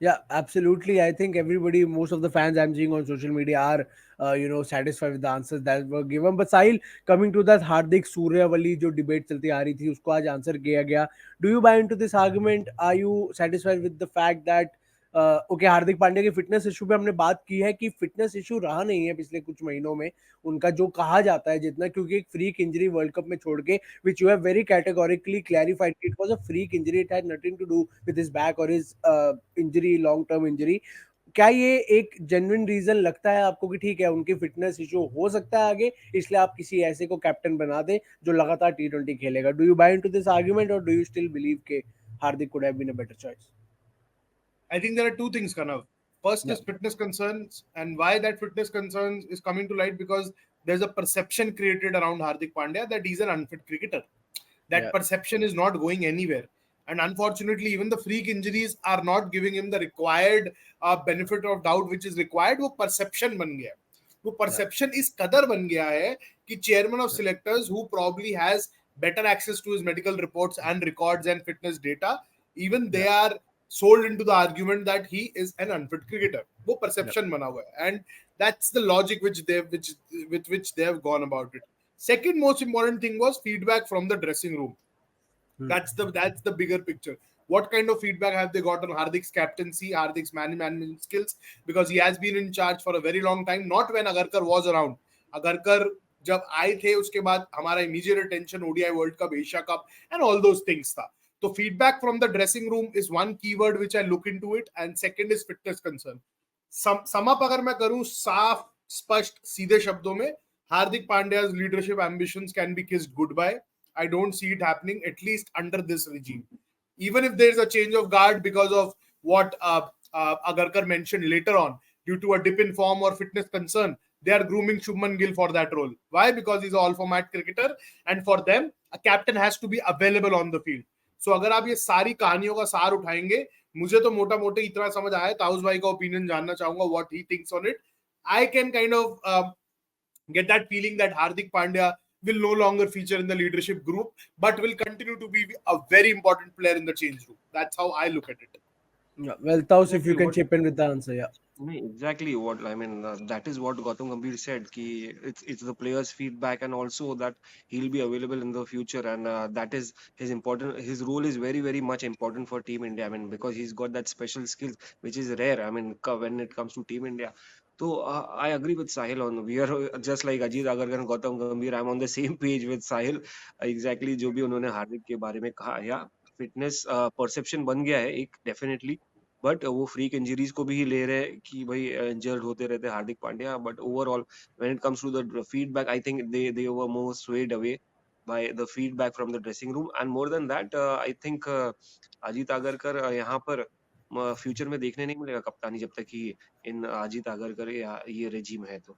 Yeah, absolutely. I think everybody, most of the fans I'm seeing on social media are, satisfied with the answers that were given. But Sahil, coming to that Hardik Surya wali जो debate चलती आ रही थी, उसको आज answer किया गया. Do you buy into this argument? Are you satisfied with the fact that okay Hardik Pandya के fitness issue पे हमने बात की है कि फिटनेस इशू रहा नहीं है पिछले कुछ महीनों में उनका जो कहा जाता है जितना, क्योंकि एक फ्रीक इंजरी वर्ल्ड कप में छोड़ के which you have very categorically clarified it was a freak injury, it had nothing to do with his back or his injury, long term injury. क्या ये एक जेन्युइन रीजन लगता है आपको कि ठीक है उनकी फिटनेस इशू हो सकता है आगे, इसलिए आप किसी ऐसे को कैप्टन बना दें जो लगातार टी20 खेलेगा? Do you buy into this argument और डू यू स्टिल बिलीव के Hardik could have been a better choice? I think there are two things, Kanav. First Yeah. is fitness concerns, and why that fitness concerns is coming to light because there's a perception created around Hardik Pandya that he's an unfit cricketer. That Yeah. perception is not going anywhere. And unfortunately, even the freak injuries are not giving him the required benefit of doubt which is required. वो perception बन गया. वो perception इस कदर बन गया है कि chairman of selectors who probably has better access to his medical reports and records and fitness data, even they Yeah. are sold into the argument that he is an unfit cricketer. वो perception बना हुआ है, and that's the logic with which they have gone about it. Second most important thing was feedback from the dressing room. That's the bigger picture. What kind of feedback have they got on Hardik's captaincy, Hardik's management skills? Because he has been in charge for a very long time. Not when Agarkar was around. Agarkar जब आए थे उसके बाद हमारा immediate attention ODI world cup, Asia cup and all those things था. तो feedback from the dressing room is one keyword which I look into it, and second is fitness concern. Sum up अगर मैं करूं साफ स्पष्ट सीधे शब्दों में, हार्दिक पांड्या's leadership ambitions can be kissed goodbye. I don't see it happening, at least under this regime. Even if there's a change of guard because of what Agarkar mentioned later on, due to a dip in form or fitness concern, they are grooming Shubman Gill for that role. Why? Because he's an all-format cricketer, and for them, a captain has to be available on the field. So अगर आप ये सारी कहानियों का सार उठाएंगे, मुझे तो मोटा मोटा इतना समझ आया. ताउस भाई का ओपिनियन जानना चाहूंगा, what he thinks on it. I can kind of get that feeling that Hardik Pandya will no longer feature in the leadership group, but will continue to be a very important player in the change room. That's how I look at it. Yeah. Well, Taus, if Exactly you can what chip in with the answer, yeah. exactly what I mean. That is what Gautam Gambhir said. Ki it's the players' feedback, and also that he'll be available in the future, and that is his important. His role is very much important for Team India. I mean, because he's got that special skills which is rare. I mean, when it comes to Team India. So I agree with Sahil on. We are just like Ajit Agarkar and Gautam Gambhir. I'm on the same page with Sahil. Exactly जो भी उन्होंने हार्दिक के बारे में कहा, या fitness perception बन गया है एक डेफिनेटली. बट वो फ्रीक इंजरीज को भी ले रहे हैं कि भाई इंजर्ड होते रहते Hardik Pandya. But overall when it comes to the feedback, I think they were more swayed away by the feedback from the dressing room. And more than that I think Ajit Agarkar यहाँ पर फ्यूचर में देखने नहीं मिलेगा कप्तानी जब तक कि इन अजीत आगरकर या ये रेजिम है तो